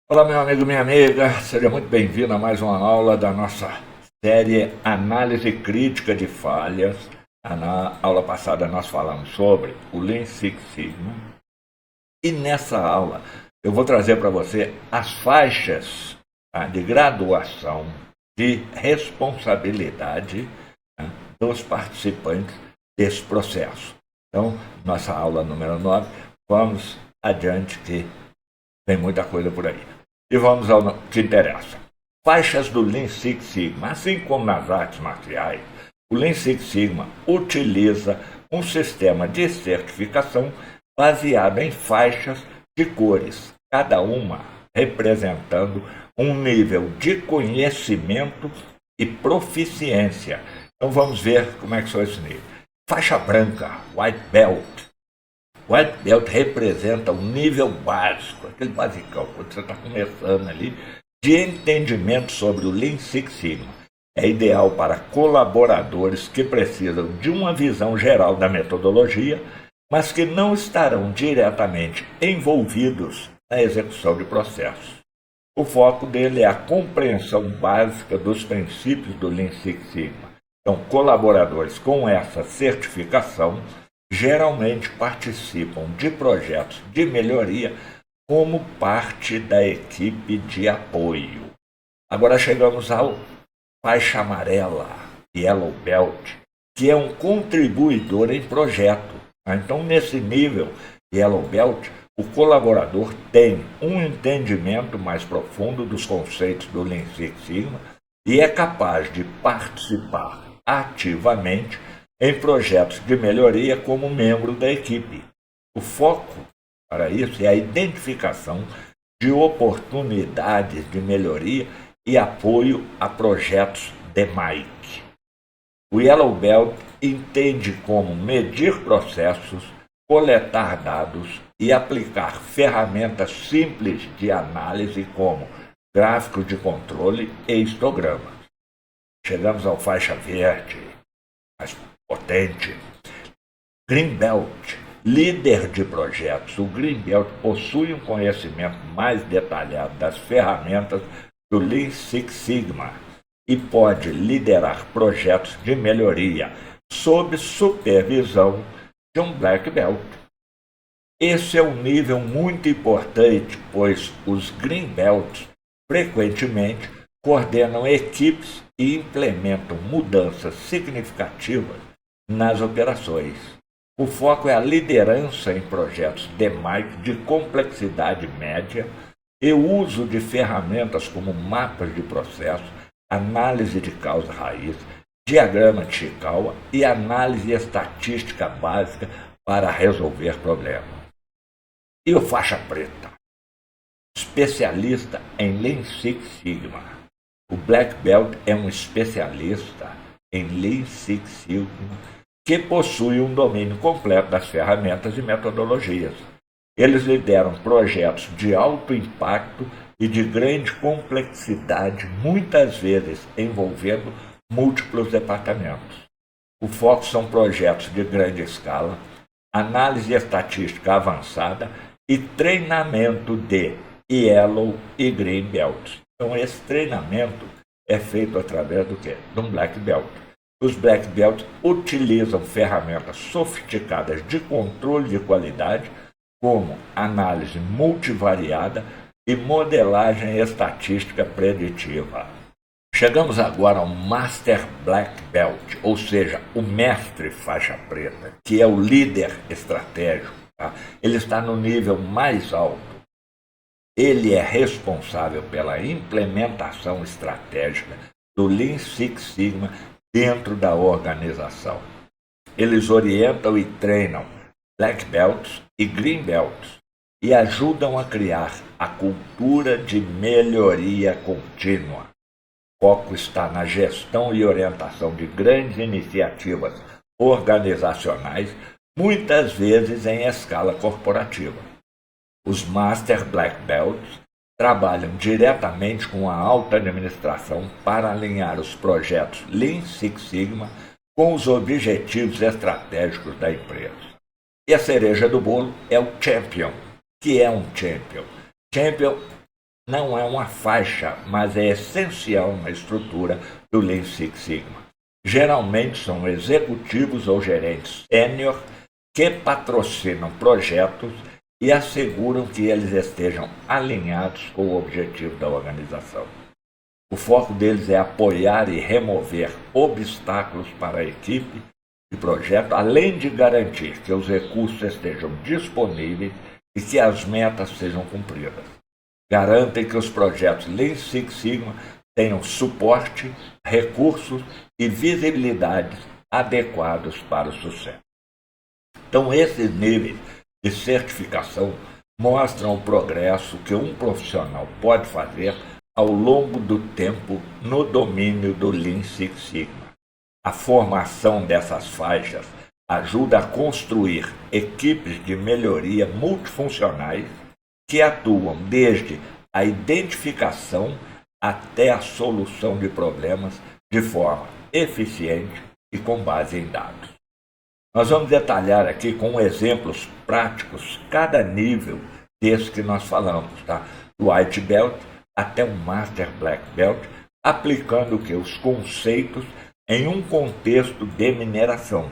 Olá, meu amigo, minha amiga, seja muito bem-vindo a mais uma aula da nossa série Análise Crítica de Falhas. Na aula passada nós falamos sobre o Lean Six Sigma e nessa aula eu vou trazer para você as faixas de graduação de responsabilidade dos participantes desse processo. Então, nossa aula número 9, vamos adiante que tem muita coisa por aí. E vamos ao que interessa. Faixas do Lean Six Sigma. Assim como nas artes marciais, o Lean Six Sigma utiliza um sistema de certificação baseado em faixas de cores, cada uma representando um nível de conhecimento e proficiência. Então vamos ver como é que são esses níveis. Faixa branca, White Belt. White Belt representa um nível básico, aquele basicão, quando você está começando ali, de entendimento sobre o Lean Six Sigma. É ideal para colaboradores que precisam de uma visão geral da metodologia, mas que não estarão diretamente envolvidos na execução de processos. O foco dele é a compreensão básica dos princípios do Lean Six Sigma. Então, colaboradores com essa certificação geralmente participam de projetos de melhoria como parte da equipe de apoio. Agora chegamos ao faixa amarela, Yellow Belt, que é um contribuidor em projeto. Então, nesse nível Yellow Belt, o colaborador tem um entendimento mais profundo dos conceitos do Lean Six Sigma e é capaz de participar ativamente em projetos de melhoria como membro da equipe. O foco para isso é a identificação de oportunidades de melhoria e apoio a projetos de MAIC. O Yellow Belt entende como medir processos, coletar dados e aplicar ferramentas simples de análise como gráficos de controle e histogramas. Chegamos ao faixa verde, mais potente. Green Belt, líder de projetos. O Green Belt possui um conhecimento mais detalhado das ferramentas do Lean Six Sigma e pode liderar projetos de melhoria sob supervisão de um Black Belt. Esse é um nível muito importante, pois os Green Belts frequentemente coordenam equipes e implementam mudanças significativas nas operações. O foco é a liderança em projetos de MAIC de complexidade média e o uso de ferramentas como mapas de processo, análise de causa raiz, diagrama de Chikawa e análise estatística básica para resolver problemas. E o faixa preta, especialista em Lean Six Sigma. O Black Belt é um especialista em Lean Six Sigma que possui um domínio completo das ferramentas e metodologias. Eles lideram projetos de alto impacto e de grande complexidade, muitas vezes envolvendo múltiplos departamentos. O foco são projetos de grande escala, análise estatística avançada e treinamento de Yellow e Green Belts. Então, esse treinamento é feito através do quê? De um Black Belt. Os Black Belts utilizam ferramentas sofisticadas de controle de qualidade, como análise multivariada e modelagem estatística preditiva. Chegamos agora ao Master Black Belt, ou seja, o mestre faixa preta, que é o líder estratégico. Ele está no nível mais alto. Ele é responsável pela implementação estratégica do Lean Six Sigma dentro da organização. Eles orientam e treinam Black Belts e Green Belts e ajudam a criar a cultura de melhoria contínua. O foco está na gestão e orientação de grandes iniciativas organizacionais, muitas vezes em escala corporativa. Os Master Black Belts trabalham diretamente com a alta administração para alinhar os projetos Lean Six Sigma com os objetivos estratégicos da empresa. E a cereja do bolo é o Champion. Que é um Champion? Champion não é uma faixa, mas é essencial na estrutura do Lean Six Sigma. Geralmente são executivos ou gerentes sênior que patrocinam projetos e asseguram que eles estejam alinhados com o objetivo da organização. O foco deles é apoiar e remover obstáculos para a equipe de projeto, além de garantir que os recursos estejam disponíveis e que as metas sejam cumpridas. Garantem que os projetos Lean Six Sigma tenham suporte, recursos e visibilidade adequados para o sucesso. Então, esses níveis de certificação mostram o progresso que um profissional pode fazer ao longo do tempo no domínio do Lean Six Sigma. A formação dessas faixas ajuda a construir equipes de melhoria multifuncionais que atuam desde a identificação até a solução de problemas de forma eficiente e com base em dados. Nós vamos detalhar aqui com exemplos práticos cada nível desse que nós falamos, tá? Do White Belt até o Master Black Belt, aplicando o que? Os conceitos em um contexto de mineração.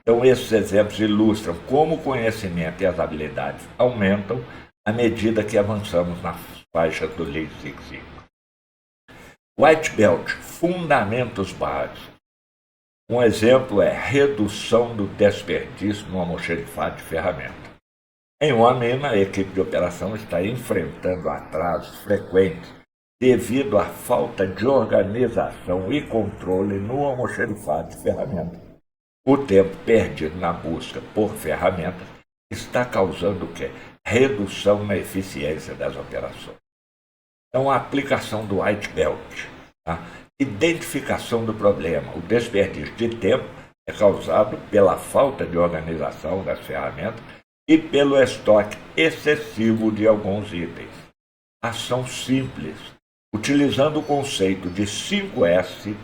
Então, esses exemplos ilustram como o conhecimento e as habilidades aumentam à medida que avançamos nas faixas do Lean Six Sigma. White Belt, fundamentos básicos. Um exemplo é redução do desperdício no almoxerifado de ferramenta. Em uma mina, a equipe de operação está enfrentando atrasos frequentes devido à falta de organização e controle no almoxerifado de ferramenta. O tempo perdido na busca por ferramentas está causando o quê? Redução na eficiência das operações. Então, a aplicação do White Belt, tá? Identificação do problema. O desperdício de tempo é causado pela falta de organização das ferramentas e pelo estoque excessivo de alguns itens. Ação simples. Utilizando o conceito de 5S,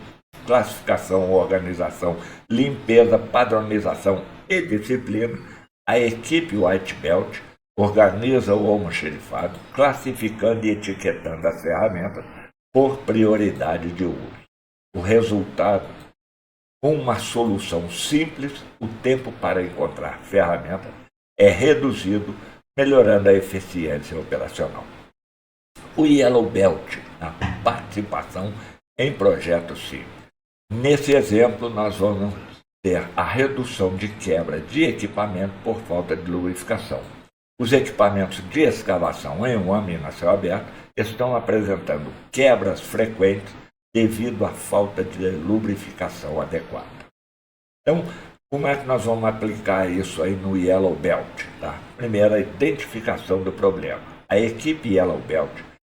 classificação, organização, limpeza, padronização e disciplina, a equipe White Belt organiza o almoxerifado, classificando e etiquetando as ferramentas por prioridade de uso. O resultado, com uma solução simples, o tempo para encontrar ferramentas é reduzido, melhorando a eficiência operacional. O Yellow Belt, a participação em projetos simples. Nesse exemplo, nós vamos ter a redução de quebra de equipamento por falta de lubrificação. Os equipamentos de escavação em uma mina a céu aberto estão apresentando quebras frequentes devido à falta de lubrificação adequada. Então, como é que nós vamos aplicar isso aí no Yellow Belt? Tá? Primeiro, a identificação do problema. A equipe Yellow Belt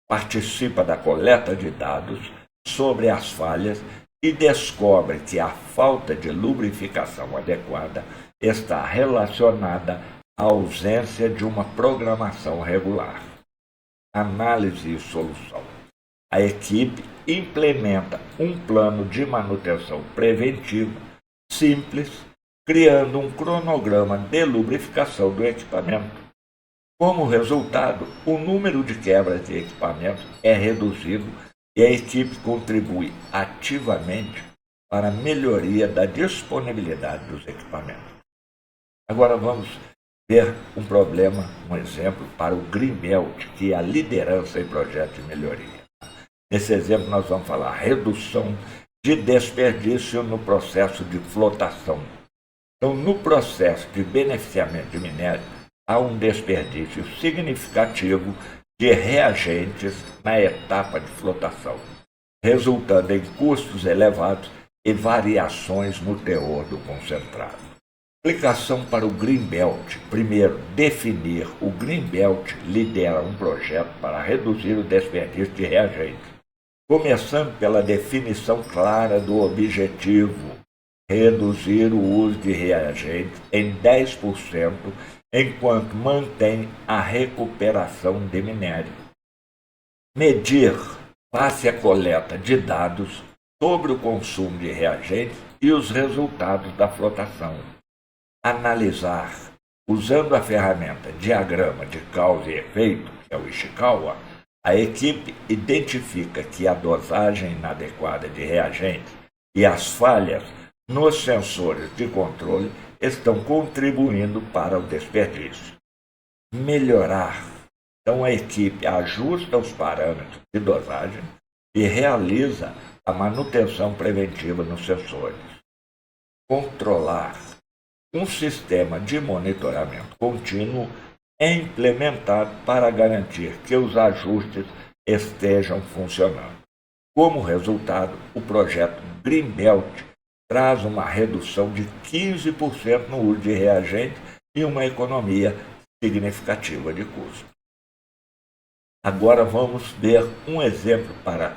participa da coleta de dados sobre as falhas e descobre que a falta de lubrificação adequada está relacionada à ausência de uma programação regular. Análise e solução. A equipe implementa um plano de manutenção preventiva simples, criando um cronograma de lubrificação do equipamento. Como resultado, o número de quebras de equipamento é reduzido e a equipe contribui ativamente para a melhoria da disponibilidade dos equipamentos. Agora vamos ver um problema, um exemplo para o Green Belt, que é a liderança em projetos de melhoria. Nesse exemplo nós vamos falar redução de desperdício no processo de flotação. Então, no processo de beneficiamento de minério, há um desperdício significativo de reagentes na etapa de flotação, resultando em custos elevados e variações no teor do concentrado. Aplicação para o Green Belt. Primeiro, definir. O Green Belt lidera um projeto para reduzir o desperdício de reagentes, começando pela definição clara do objetivo, reduzir o uso de reagentes em 10%, enquanto mantém a recuperação de minério. Medir, face a coleta de dados sobre o consumo de reagentes e os resultados da flotação. Analisar, usando a ferramenta diagrama de causa e efeito, que é o Ishikawa, A equipe identifica que a dosagem inadequada de reagentes e as falhas nos sensores de controle estão contribuindo para o desperdício. Melhorar. Então a equipe ajusta os parâmetros de dosagem e realiza a manutenção preventiva nos sensores. Controlar. Um sistema de monitoramento contínuo é implementado para garantir que os ajustes estejam funcionando. Como resultado, o projeto Greenbelt traz uma redução de 15% no uso de reagentes e uma economia significativa de custo. Agora vamos ver um exemplo para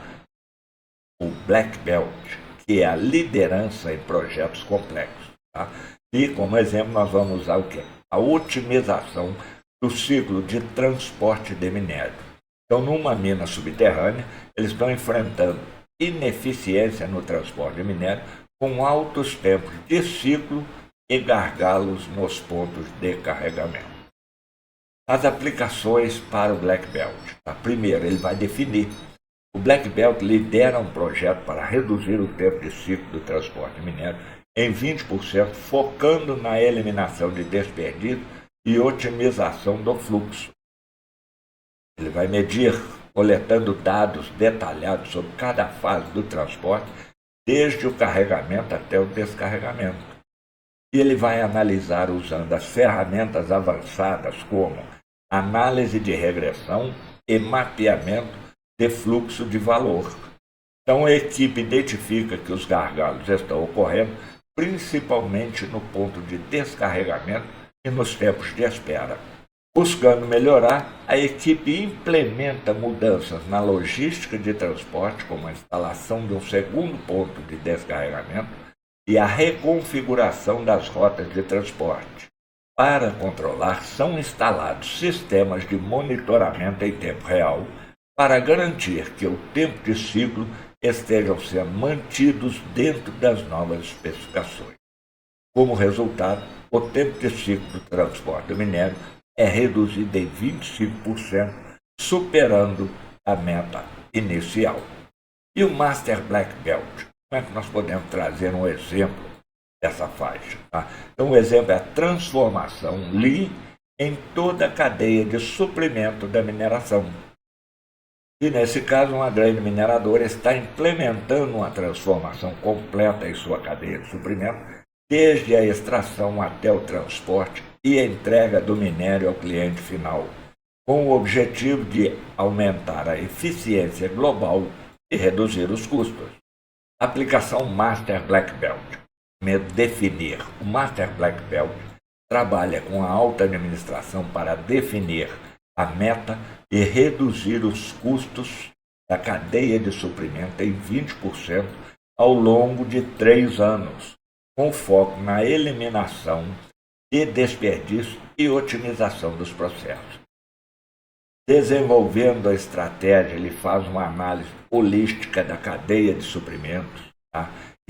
o Black Belt, que é a liderança em projetos complexos. Tá? E como exemplo nós vamos usar o quê? A otimização do ciclo de transporte de minério. Então, numa mina subterrânea, eles estão enfrentando ineficiência no transporte de minério com altos tempos de ciclo e gargalos nos pontos de carregamento. As aplicações para o Black Belt. Primeiro, ele vai definir. O Black Belt lidera um projeto para reduzir o tempo de ciclo do transporte de minério em 20%, focando na eliminação de desperdício e otimização do fluxo. Ele vai medir, coletando dados detalhados sobre cada fase do transporte, desde o carregamento até o descarregamento. E ele vai analisar usando as ferramentas avançadas como análise de regressão e mapeamento de fluxo de valor. Então a equipe identifica que os gargalos estão ocorrendo principalmente no ponto de descarregamento e nos tempos de espera. Buscando melhorar, a equipe implementa mudanças na logística de transporte, como a instalação de um segundo ponto de descarregamento e a reconfiguração das rotas de transporte. Para controlar, são instalados sistemas de monitoramento em tempo real para garantir que o tempo de ciclo estejam sendo mantidos dentro das novas especificações. Como resultado, o tempo de ciclo do transporte do minério é reduzido em 25%, superando a meta inicial. E o Master Black Belt? Como é que nós podemos trazer um exemplo dessa faixa? Então, o exemplo é a transformação Lean em toda a cadeia de suprimento da mineração. E, nesse caso, uma grande mineradora está implementando uma transformação completa em sua cadeia de suprimento, desde a extração até o transporte e a entrega do minério ao cliente final, com o objetivo de aumentar a eficiência global e reduzir os custos. Aplicação Master Black Belt. Definir. O Master Black Belt trabalha com a alta administração para definir a meta e reduzir os custos da cadeia de suprimento em 20% ao longo de 3 anos, com foco na eliminação de desperdício e otimização dos processos. Desenvolvendo a estratégia, ele faz uma análise holística da cadeia de suprimentos,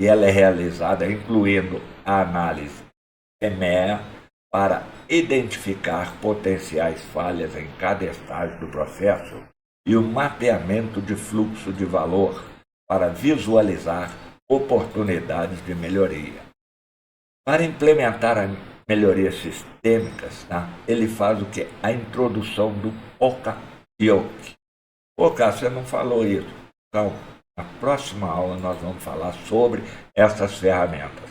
e ela é realizada incluindo a análise EMEA para identificar potenciais falhas em cada estágio do processo e o mapeamento de fluxo de valor para visualizar oportunidades de melhoria. Para implementar melhorias sistêmicas, ele faz o que? A introdução do POCA-Yoke. Você não falou isso. Então, na próxima aula nós vamos falar sobre essas ferramentas.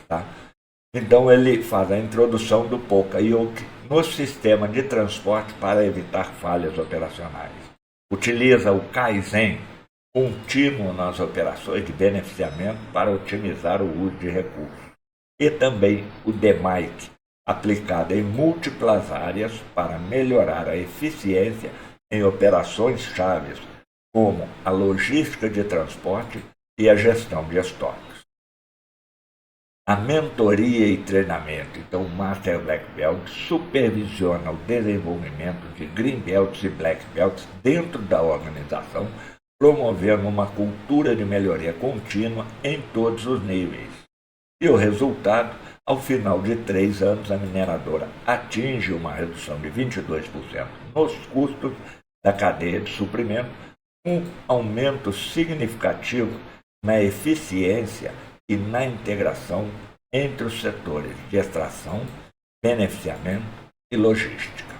Então, ele faz a introdução do POCA-Yoke no sistema de transporte para evitar falhas operacionais. Utiliza o Kaizen contínuo nas operações de beneficiamento para otimizar o uso de recursos. E também o DMAIC, aplicado em múltiplas áreas para melhorar a eficiência em operações chaves, como a logística de transporte e a gestão de estoques. A mentoria e treinamento. Então, o Master Black Belt supervisiona o desenvolvimento de Green Belts e Black Belts dentro da organização, promovendo uma cultura de melhoria contínua em todos os níveis. E o resultado, ao final de 3 anos, a mineradora atinge uma redução de 22% nos custos da cadeia de suprimento, um aumento significativo na eficiência e na integração entre os setores de extração, beneficiamento e logística.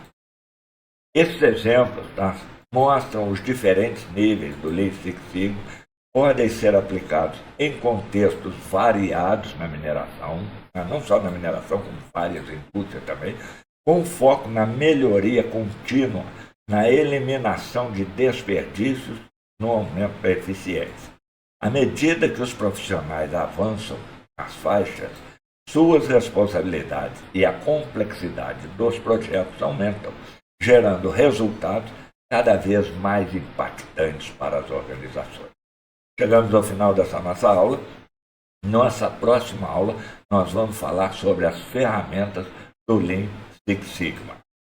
Esses exemplos mostram os diferentes níveis do Lean Six Sigma, podem ser aplicados em contextos variados na mineração, não só na mineração, como várias indústrias também, com foco na melhoria contínua, na eliminação de desperdícios, no aumento da eficiência. À medida que os profissionais avançam nas faixas, suas responsabilidades e a complexidade dos projetos aumentam, gerando resultados cada vez mais impactantes para as organizações. Chegamos ao final dessa nossa aula. Nossa próxima aula, nós vamos falar sobre as ferramentas do Lean Six Sigma.